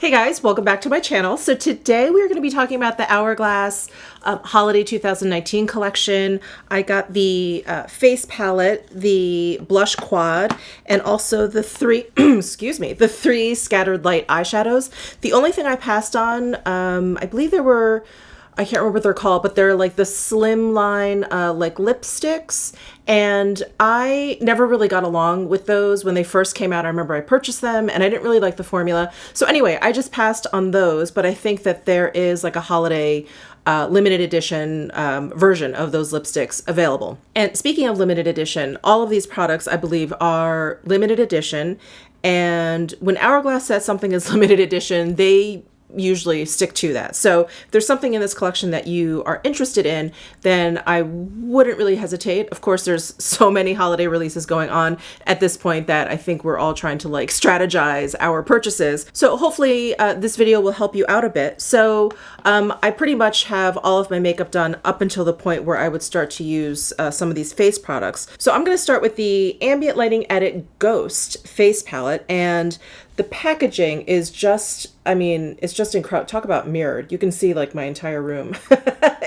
Hey guys, welcome back to my channel. So today we're going to be talking about the Hourglass Holiday 2019 collection. I got the face palette, the blush quad, and also the three, excuse me, the three scattered light eyeshadows. The only thing I passed on, I believe there were, I can't remember what they're called, but they're like the slim line like lipsticks. And I never really got along with those when they first came out. I remember I purchased them and I didn't really like the formula. So anyway, I just passed on those, but I think that there is like a holiday limited edition version of those lipsticks available. And speaking of limited edition, all of these products I believe are limited edition. And when Hourglass says something is limited edition, they usually stick to that. So if there's something in this collection that you are interested in, then I wouldn't really hesitate. Of course, there's so many holiday releases going on at this point that I think we're all trying to like strategize our purchases. So hopefully this video will help you out a bit. So I pretty much have all of my makeup done up until the point where I would start to use some of these face products. So I'm going to start with the Ambient Lighting Edit Ghost face palette, and the packaging is just, I mean, it's just incredible. Talk about mirrored. You can see like my entire room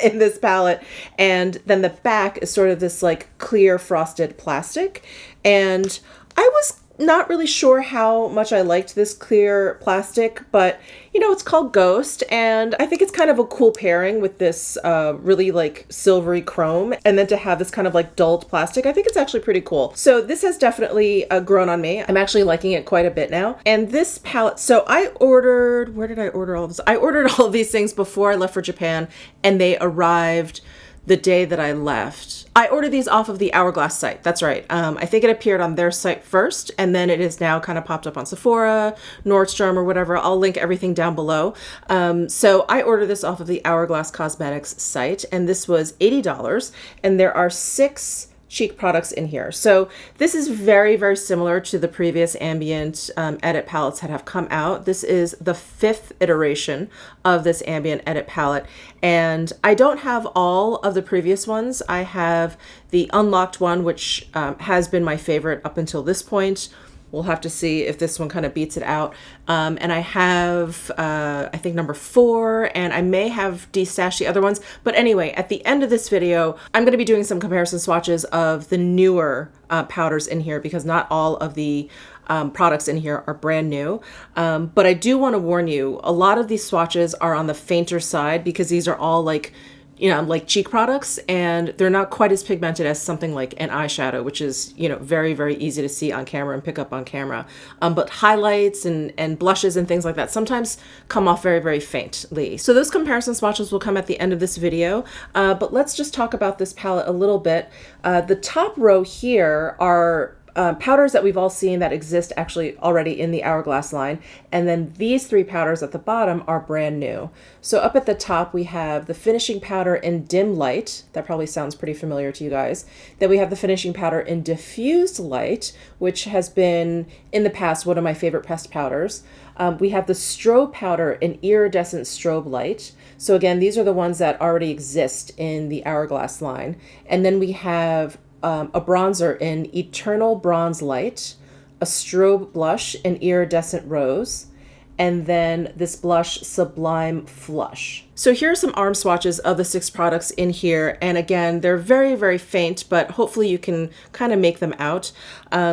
in this palette. And then the back is sort of this like clear frosted plastic. And I was not really sure how much I liked this clear plastic, but you know, it's called Ghost, and I think it's kind of a cool pairing with this really like silvery chrome, and then to have this kind of like dulled plastic, I think it's actually pretty cool. So this has definitely grown on me. I'm actually liking it quite a bit now. And this palette, so I ordered, where did I order all this? I ordered all of these things before I left for Japan, and they arrived the day that I left. I ordered these off of the Hourglass site. That's right. I think it appeared on their site first, and then it is now kind of popped up on Sephora, Nordstrom, or whatever. I'll link everything down below. So I ordered this off of the Hourglass Cosmetics site, and this was $80, and there are 6 cheek products in here. So this is very, very similar to the previous Ambient Edit palettes that have come out. This is the 5th iteration of this Ambient Edit palette, and I don't have all of the previous ones. I have the unlocked one, which has been my favorite up until this point. We'll have to see if this one kind of beats it out. And I have, I think number 4, and I may have destashed the other ones. But anyway, at the end of this video, I'm going to be doing some comparison swatches of the newer powders in here, because not all of the products in here are brand new. But I do want to warn you, a lot of these swatches are on the fainter side, because these are all like, you know, like cheek products, and they're not quite as pigmented as something like an eyeshadow, which is, you know, very, very easy to see on camera and pick up on camera. But highlights and blushes and things like that sometimes come off very, very faintly. So those comparison swatches will come at the end of this video. But let's just talk about this palette a little bit. The top row here are powders that we've all seen that exist actually already in the Hourglass line. And then these 3 powders at the bottom are brand new. So up at the top, we have the finishing powder in Dim Light. That probably sounds pretty familiar to you guys. Then we have the finishing powder in Diffused Light, which has been in the past one of my favorite pressed powders. We have the strobe powder in Iridescent Strobe Light. So again, these are the ones that already exist in the Hourglass line. And then we have a bronzer in Eternal Bronze Light, a strobe blush in Iridescent Rose, and then this blush Sublime Flush. So here are some arm swatches of the 6 products in here. And again, they're very, very faint, but hopefully you can kind of make them out.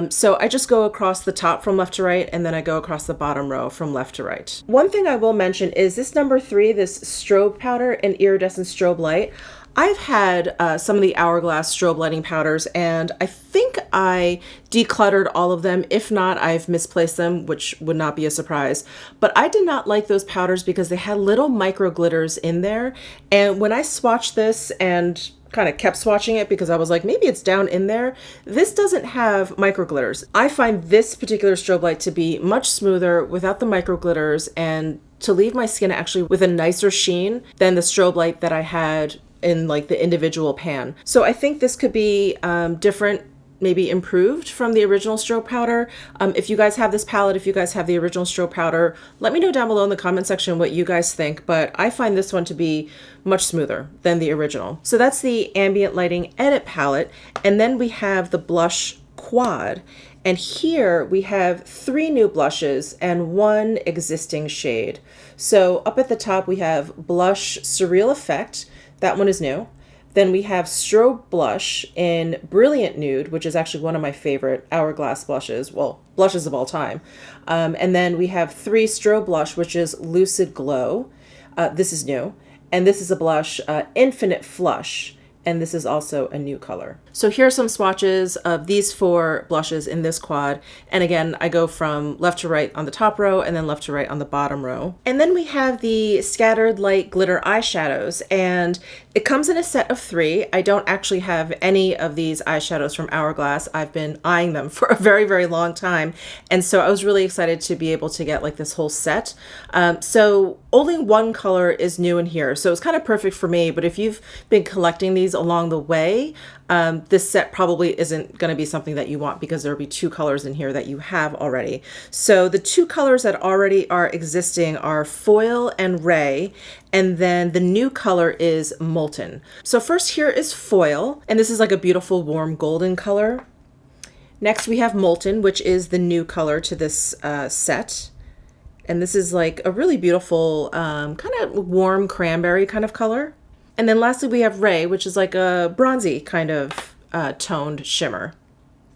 So I just go across the top from left to right, and then I go across the bottom row from left to right. One thing I will mention is this number 3, this strobe powder in Iridescent Strobe Light. I've had some of the Hourglass strobe lighting powders, and I think I decluttered all of them. If not, I've misplaced them, which would not be a surprise. But I did not like those powders because they had little micro glitters in there. And when I swatched this and kind of kept swatching it because I was like, maybe it's down in there, this doesn't have micro glitters. I find this particular strobe light to be much smoother without the micro glitters, and to leave my skin actually with a nicer sheen than the strobe light that I had in like the individual pan. So I think this could be different, maybe improved from the original strobe powder. If you guys have this palette, if you guys have the original strobe powder, let me know down below in the comment section what you guys think, but I find this one to be much smoother than the original. So that's the Ambient Lighting Edit palette, and then we have the blush quad. And here we have 3 new blushes and 1 existing shade. So up at the top we have Blush Surreal Effect. That one is new. Then we have Strobe Blush in Brilliant Nude, which is actually one of my favorite Hourglass blushes. Well, blushes of all time. And then we have 3 Strobe Blush, which is Lucid Glow. This is new. And this is a blush, Infinite Flush. And this is also a new color. So here are some swatches of these 4 blushes in this quad. And again, I go from left to right on the top row and then left to right on the bottom row. And then we have the Scattered Light Glitter eyeshadows, and it comes in a set of 3. I don't actually have any of these eyeshadows from Hourglass. I've been eyeing them for a very, very long time. And so I was really excited to be able to get like this whole set. So only 1 color is new in here. So it's kind of perfect for me, but if you've been collecting these along the way, this set probably isn't going to be something that you want because there'll be 2 colors in here that you have already. So the 2 colors that already are existing are Foil and Ray, and then the new color is Molten. So first here is Foil, and this is like a beautiful warm golden color. Next we have Molten, which is the new color to this set. And this is like a really beautiful kind of warm cranberry kind of color. And then lastly, we have Ray, which is like a bronzy kind of toned shimmer.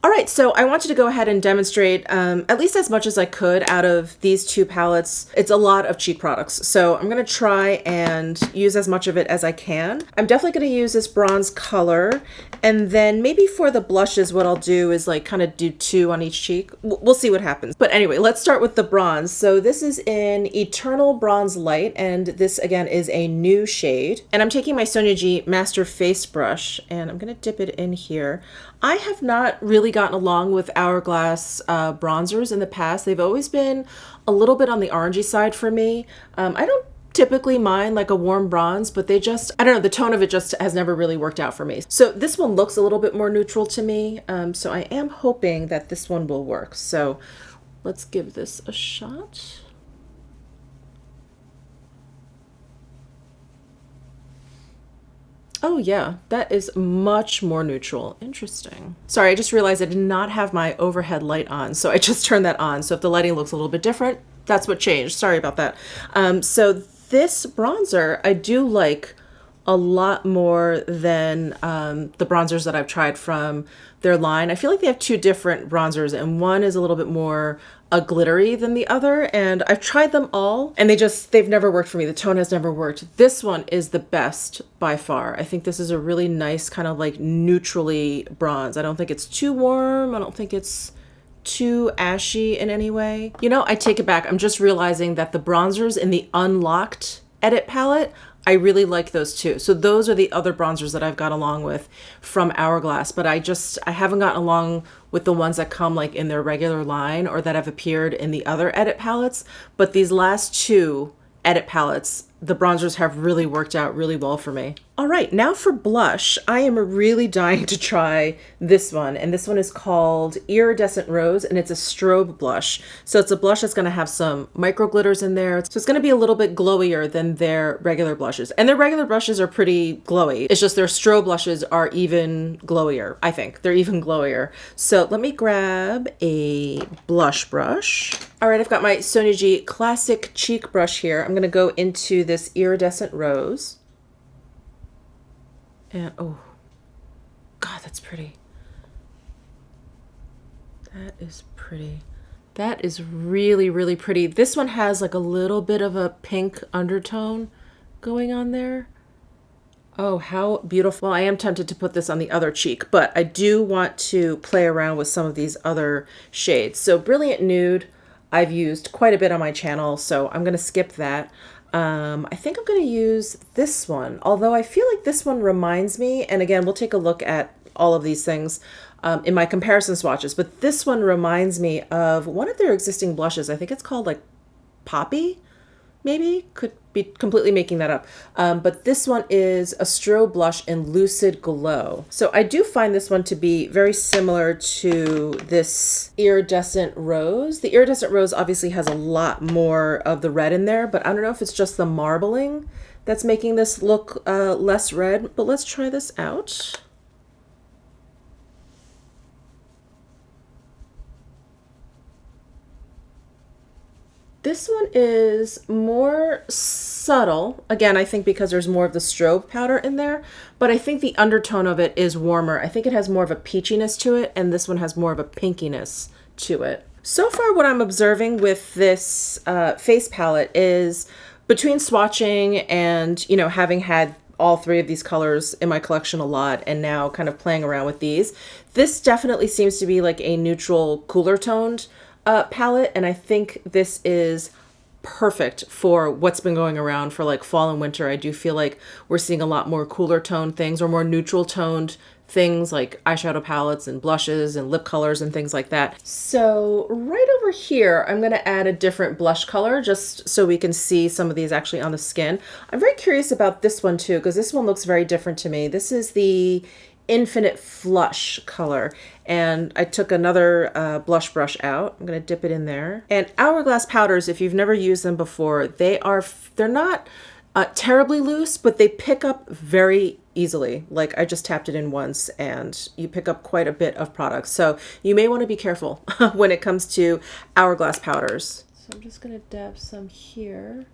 All right, so I wanted to go ahead and demonstrate at least as much as I could out of these 2 palettes. It's a lot of cheek products, so I'm gonna try and use as much of it as I can. I'm definitely gonna use this bronze color, and then maybe for the blushes, what I'll do is like kind of do 2 on each cheek. We'll see what happens. But anyway, let's start with the bronze. So this is in Eternal Bronze Light, and this again is a new shade. And I'm taking my Sonia G Master Face Brush, and I'm gonna dip it in here. I have not really gotten along with Hourglass bronzers in the past. They've always been a little bit on the orangey side for me. I don't typically mind like a warm bronze, but they just, I don't know, the tone of it just has never really worked out for me. So this one looks a little bit more neutral to me. So I am hoping that this one will work. So let's give this a shot. Oh yeah, that is much more neutral. Interesting. Sorry, I just realized I did not have my overhead light on, so I just turned that on. So if the lighting looks a little bit different, that's what changed. Sorry about that. So this bronzer, I do like a lot more than the bronzers that I've tried from their line. I feel like they have 2 different bronzers, and one is a little bit more glittery than the other, and I've tried them all and they've never worked for me. The tone has never worked. This one is the best by far. I think this is a really nice kind of like neutrally bronze. I don't think it's too warm. I don't think it's too ashy in any way. You know, I take it back. I'm just realizing that the bronzers in the Unlocked Edit palette, I really like those too. So those are the other bronzers that I've got along with from Hourglass, but I haven't gotten along with the ones that come like in their regular line or that have appeared in the other edit palettes. But these last 2 edit palettes, the bronzers have really worked out really well for me. All right, now for blush, I am really dying to try this one. And this one is called Iridescent Rose, and it's a strobe blush. So it's a blush that's gonna have some micro glitters in there. So it's gonna be a little bit glowier than their regular blushes. And their regular blushes are pretty glowy. It's just their strobe blushes are even glowier, I think. They're even glowier. So let me grab a blush brush. All right, I've got my Sonia G Classic Cheek Brush here. I'm gonna go into this Iridescent Rose. And oh, God, that's pretty. That is pretty. That is really, really pretty. This one has like a little bit of a pink undertone going on there. Oh, how beautiful. I am tempted to put this on the other cheek, but I do want to play around with some of these other shades. So Brilliant Nude, I've used quite a bit on my channel, so I'm going to skip that. I think I'm going to use this one, although I feel like this one reminds me, and again, we'll take a look at all of these things in my comparison swatches, but this one reminds me of one of their existing blushes. I think it's called like Poppy, maybe? Could be completely making that up. But this one is a strobe blush in Lucid Glow. So I do find this one to be very similar to this Iridescent Rose. The Iridescent Rose obviously has a lot more of the red in there, but I don't know if it's just the marbling that's making this look less red, but let's try this out. This one is more subtle. Again, I think because there's more of the strobe powder in there, but I think the undertone of it is warmer. I think it has more of a peachiness to it, and this one has more of a pinkiness to it. So far, what I'm observing with this face palette is between swatching and, you know, having had all three of these colors in my collection a lot and now kind of playing around with these, this definitely seems to be like a neutral, cooler toned palette, and I think this is perfect for what's been going around for like fall and winter. I do feel like we're seeing a lot more cooler toned things or more neutral toned things like eyeshadow palettes and blushes and lip colors and things like that. So right over here, I'm going to add a different blush color just so we can see some of these actually on the skin. I'm very curious about this one too, because this one looks very different to me. This is the Infinite Flush color, and I took another blush brush out. I'm going to dip it in there. And Hourglass powders, if you've never used them before, they're not terribly loose, but they pick up very easily. Like I just tapped it in once and you pick up quite a bit of product. So you may want to be careful when it comes to Hourglass powders. So I'm just going to dab some here.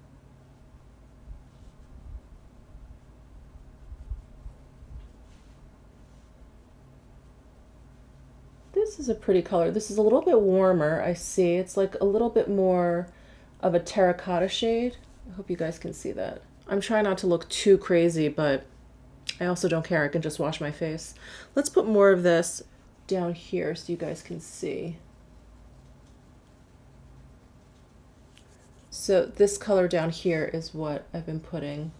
This is a pretty color. This is a little bit warmer, I see. It's like a little bit more of a terracotta shade. I hope you guys can see that. I'm trying not to look too crazy, but I also don't care. I can just wash my face. Let's put more of this down here so you guys can see. So this color down here is what I've been putting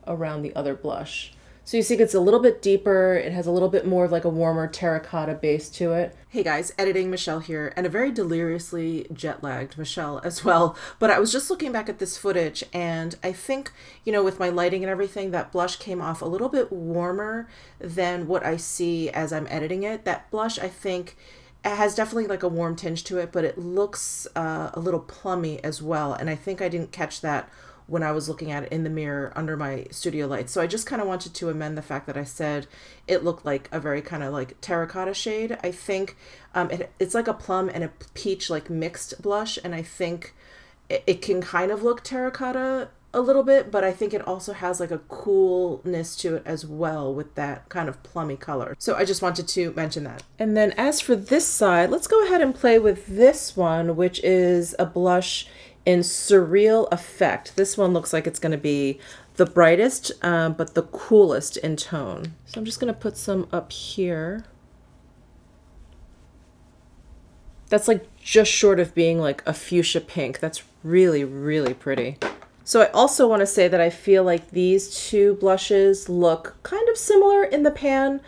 around the other blush. So you see it's a little bit deeper. It has a little bit more of like a warmer terracotta base to it. Hey guys, editing Michelle here, and a very deliriously jet-lagged Michelle as well. But I was just looking back at this footage, and I think, you know, with my lighting and everything, that blush came off a little bit warmer than what I see as I'm editing it. That blush, I think, it has definitely like a warm tinge to it, but it looks a little plummy as well. And I think I didn't catch that when I was looking at it in the mirror under my studio lights. So I just kind of wanted to amend the fact that I said it looked like a very kind of like terracotta shade. I think it's like a plum and a peach like mixed blush, and I think it can kind of look terracotta a little bit, but I think it also has like a coolness to it as well with that kind of plummy color. So I just wanted to mention that. And then as for this side, let's go ahead and play with this one, which is a blush in Surreal Effect. This one looks like it's going to be the brightest, but the coolest in tone. So I'm just going to put some up here. That's like just short of being like a fuchsia pink. That's really, really pretty. So I also want to say that I feel like these two blushes look kind of similar in the pan.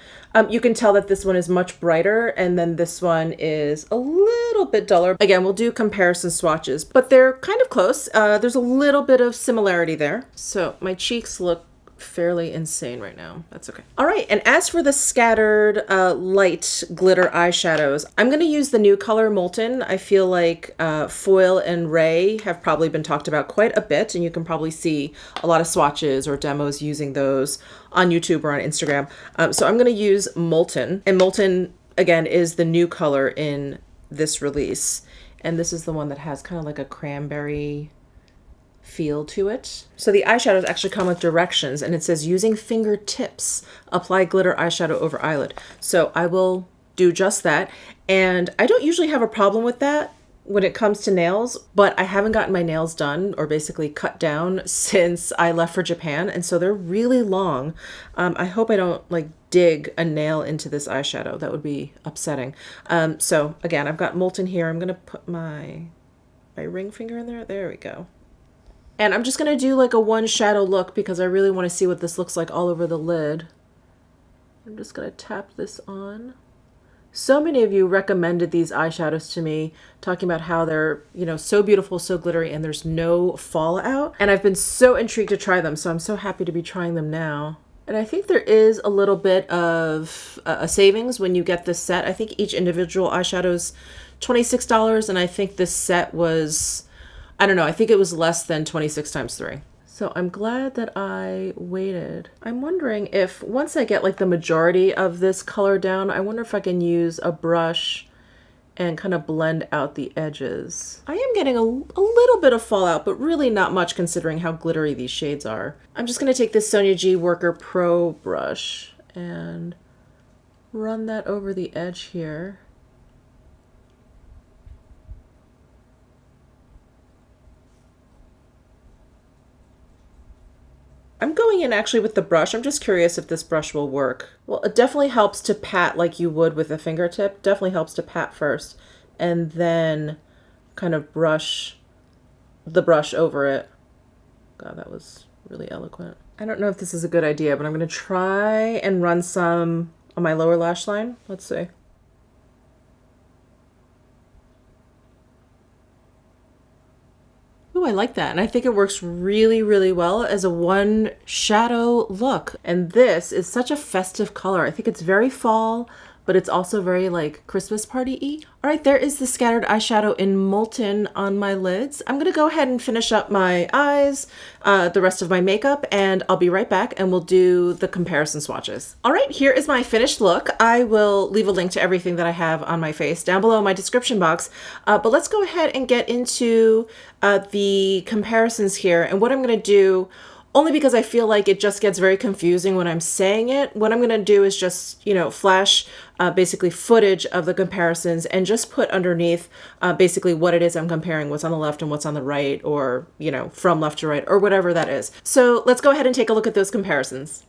You can tell that this one is much brighter and then this one is a little bit duller. Again, we'll do comparison swatches, but they're kind of close. There's a little bit of similarity there. So my cheeks look fairly insane right now. That's okay. All right, and as for the scattered light glitter eyeshadows, I'm going to use the new color Molten. I feel like Foil and Ray have probably been talked about quite a bit, and you can probably see a lot of swatches or demos using those on YouTube or on Instagram. So I'm going to use Molten, and Molten, again, is the new color in this release, and this is the one that has kind of like a cranberry feel to it. So the eyeshadows actually come with directions, and it says using fingertips, apply glitter eyeshadow over eyelid. So I will do just that. And I don't usually have a problem with that when it comes to nails, but I haven't gotten my nails done or basically cut down since I left for Japan. And so they're really long. I hope I don't like dig a nail into this eyeshadow. That would be upsetting. So again, I've got Molten here. I'm going to put my ring finger in there. There we go. And I'm just going to do like a one shadow look because I really want to see what this looks like all over the lid. I'm just going to tap this on. So many of you recommended these eyeshadows to me, talking about how they're, you know, so beautiful, so glittery, and there's no fallout. And I've been so intrigued to try them, so I'm so happy to be trying them now. And I think there is a little bit of a savings when you get this set. I think each individual eyeshadow is $26, and I think this set was, I don't know, I think it was less than 26 times 3. So I'm glad that I waited. I'm wondering if once I get like the majority of this color down, I wonder if I can use a brush and kind of blend out the edges. I am getting a little bit of fallout, but really not much considering how glittery these shades are. I'm just going to take this Sonia G Worker Pro brush and run that over the edge here. I'm going in actually with the brush. I'm just curious if this brush will work. Well, it definitely helps to pat like you would with a fingertip. Definitely helps to pat first and then kind of brush the brush over it. God, that was really eloquent. I don't know if this is a good idea, but I'm going to try and run some on my lower lash line. Let's see. Ooh, I like that. And I think it works really, really well as a one shadow look. And this is such a festive color. I think it's very fall, but it's also very like Christmas party-y. All right, there is the scattered eyeshadow in Molten on my lids. I'm gonna go ahead and finish up my eyes, the rest of my makeup, and I'll be right back and we'll do the comparison swatches. All right, here is my finished look. I will leave a link to everything that I have on my face down below in my description box, but let's go ahead and get into the comparisons here. And what I'm gonna do, only because I feel like it just gets very confusing when I'm saying it. What I'm going to do is just, you know, flash basically footage of the comparisons and just put underneath basically what it is I'm comparing, what's on the left and what's on the right, or, you know, from left to right, or whatever that is. So let's go ahead and take a look at those comparisons.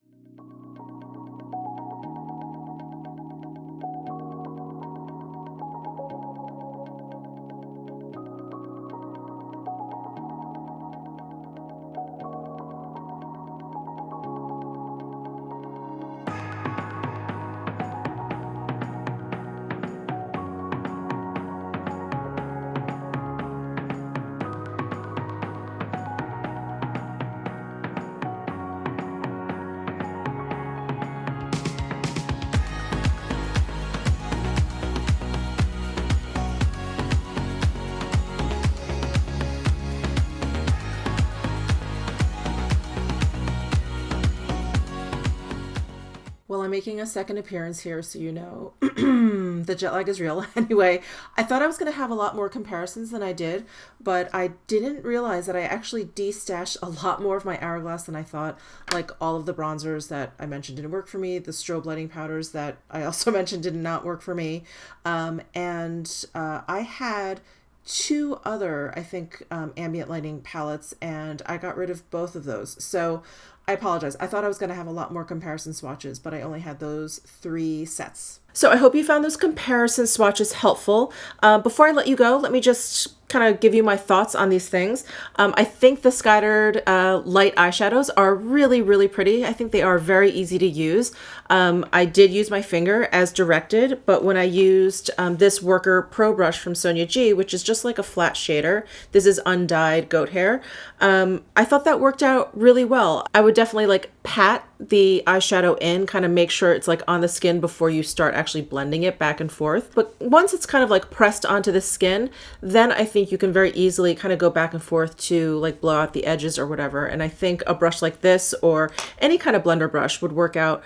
Well, I'm making a second appearance here, so you know the jet lag is real. Anyway, I thought I was going to have a lot more comparisons than I did, but I didn't realize that I actually destashed a lot more of my Hourglass than I thought. Like all of the bronzers that I mentioned didn't work for me, the strobe lighting powders that I also mentioned did not work for me, and I had two other, I think, ambient lighting palettes, and I got rid of both of those. So I apologize. I thought I was going to have a lot more comparison swatches, but I only had those 3 sets. So I hope you found those comparison swatches helpful. Before I let you go, let me just kind of give you my thoughts on these things. I think the scattered light eyeshadows are really, really pretty. I think they are very easy to use. I did use my finger as directed, but when I used this Worker Pro brush from Sonia G, which is just like a flat shader, this is undyed goat hair, I thought that worked out really well. I would definitely like pat the eyeshadow in, kind of make sure it's like on the skin before you start actually blending it back and forth. But once it's kind of like pressed onto the skin, then I think you can very easily kind of go back and forth to like blow out the edges or whatever. And I think a brush like this or any kind of blender brush would work out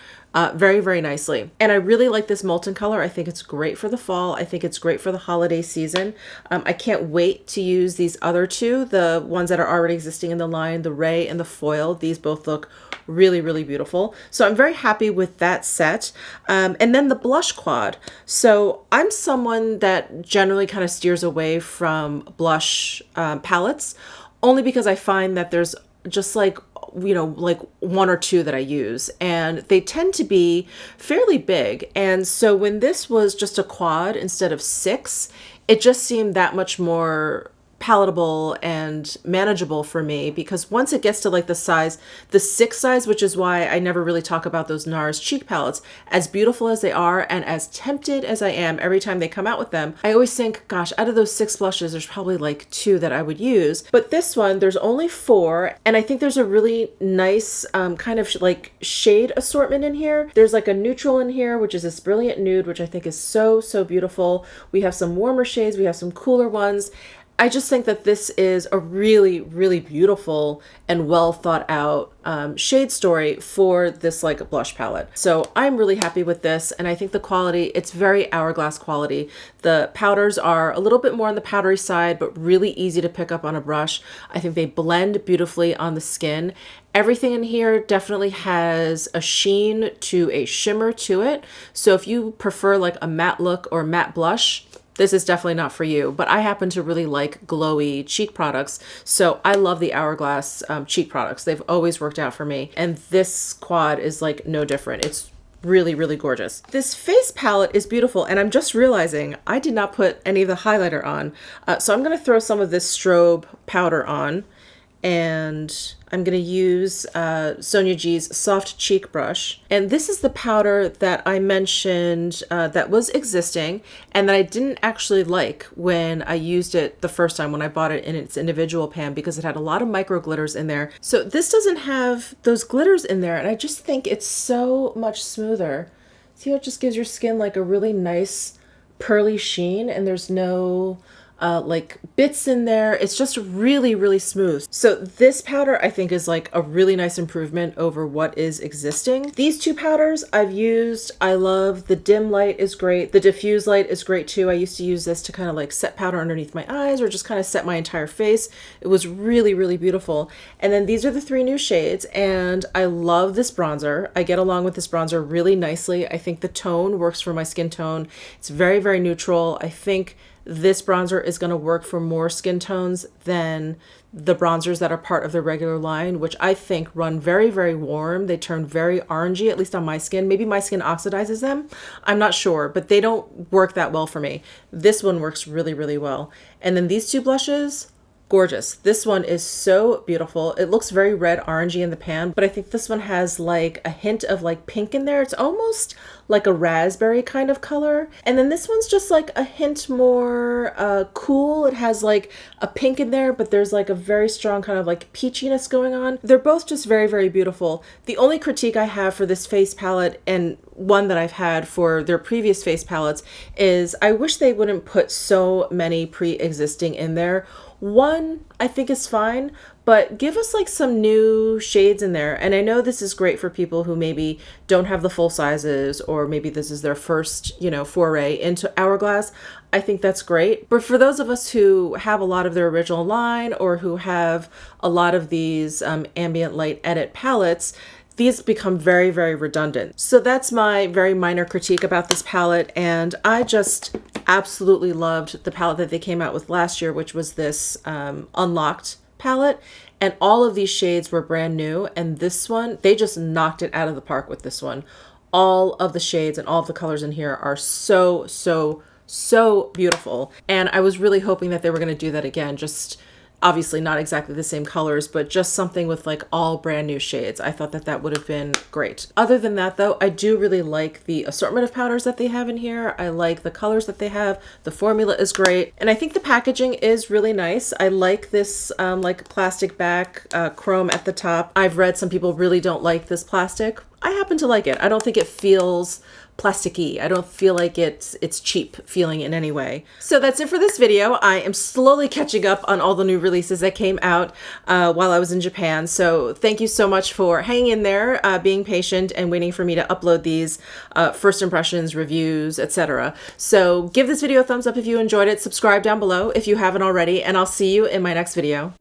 very, very nicely. And I really like this Molten color. I think it's great for the fall. I think it's great for the holiday season. I can't wait to use these other two, the ones that are already existing in the line, the Ray and the Foil. These both look really, really beautiful. So I'm very happy with that set. And then the blush quad. So I'm someone that generally kind of steers away from blush palettes, only because I find that there's just like, you know, like 1 or 2 that I use, and they tend to be fairly big. And so when this was just a quad instead of 6, it just seemed that much more palatable and manageable for me, because once it gets to like the size, the 6 size, which is why I never really talk about those NARS cheek palettes, as beautiful as they are and as tempted as I am every time they come out with them, I always think, gosh, out of those 6 blushes, there's probably like 2 that I would use. But this one, there's only 4, and I think there's a really nice kind of like shade assortment in here. There's like a neutral in here, which is this brilliant nude, which I think is so, so beautiful. We have some warmer shades, we have some cooler ones. I just think that this is a really, really beautiful and well thought out shade story for this like blush palette. So I'm really happy with this, and I think the quality, it's very Hourglass quality. The powders are a little bit more on the powdery side, but really easy to pick up on a brush. I think they blend beautifully on the skin. Everything in here definitely has a sheen to a shimmer to it. So if you prefer like a matte look or matte blush, this is definitely not for you, but I happen to really like glowy cheek products. So I love the Hourglass cheek products. They've always worked out for me. And this quad is like no different. It's really, really gorgeous. This face palette is beautiful, and I'm just realizing I did not put any of the highlighter on. So I'm gonna throw some of this strobe powder on, and I'm going to use Sonia G's Soft Cheek Brush. And this is the powder that I mentioned that was existing and that I didn't actually like when I used it the first time when I bought it in its individual pan, because it had a lot of micro glitters in there. So this doesn't have those glitters in there, and I just think it's so much smoother. See how it just gives your skin like a really nice pearly sheen, and there's no like bits in there. It's just really, really smooth. So this powder I think is like a really nice improvement over what is existing. These two powders I've used. I love the dim light is great. The diffuse light is great too. I used to use this to kind of like set powder underneath my eyes or just kind of set my entire face. It was really, really beautiful. And then these are the three new shades, and I love this bronzer. I get along with this bronzer really nicely. I think the tone works for my skin tone. It's very, very neutral. I think this bronzer is going to work for more skin tones than the bronzers that are part of the regular line, which I think run very, very warm. They turn very orangey, at least on my skin. Maybe my skin oxidizes them. I'm not sure, but they don't work that well for me. This one works really, really well. And then these two blushes, gorgeous. This one is so beautiful. It looks very red orangey in the pan, but I think this one has like a hint of like pink in there. It's almost like a raspberry kind of color. And then this one's just like a hint more cool. It has like a pink in there, but there's like a very strong kind of like peachiness going on. They're both just very, very beautiful. The only critique I have for this face palette, and one that I've had for their previous face palettes, is I wish they wouldn't put so many pre-existing in there. One, I think is fine, but give us like some new shades in there. And I know this is great for people who maybe don't have the full sizes, or maybe this is their first, you know, foray into Hourglass. I think that's great. But for those of us who have a lot of their original line, or who have a lot of these ambient light edit palettes, these become very, very redundant. So that's my very minor critique about this palette. And I just absolutely loved the palette that they came out with last year, which was this Unlocked palette. And all of these shades were brand new. And this one, they just knocked it out of the park with this one. All of the shades and all of the colors in here are so, so, so beautiful. And I was really hoping that they were going to do that again. Just obviously not exactly the same colors, but just something with like all brand new shades. I thought that that would have been great. Other than that though, I do really like the assortment of powders that they have in here. I like the colors that they have. The formula is great. And I think the packaging is really nice. I like this like plastic back, chrome at the top. I've read some people really don't like this plastic. I happen to like it. I don't think it feels plasticky. I don't feel like it's cheap feeling in any way. So that's it for this video. I am slowly catching up on all the new releases that came out while I was in Japan. So thank you so much for hanging in there, being patient and waiting for me to upload these first impressions, reviews, etc. So give this video a thumbs up if you enjoyed it. Subscribe down below if you haven't already, and I'll see you in my next video.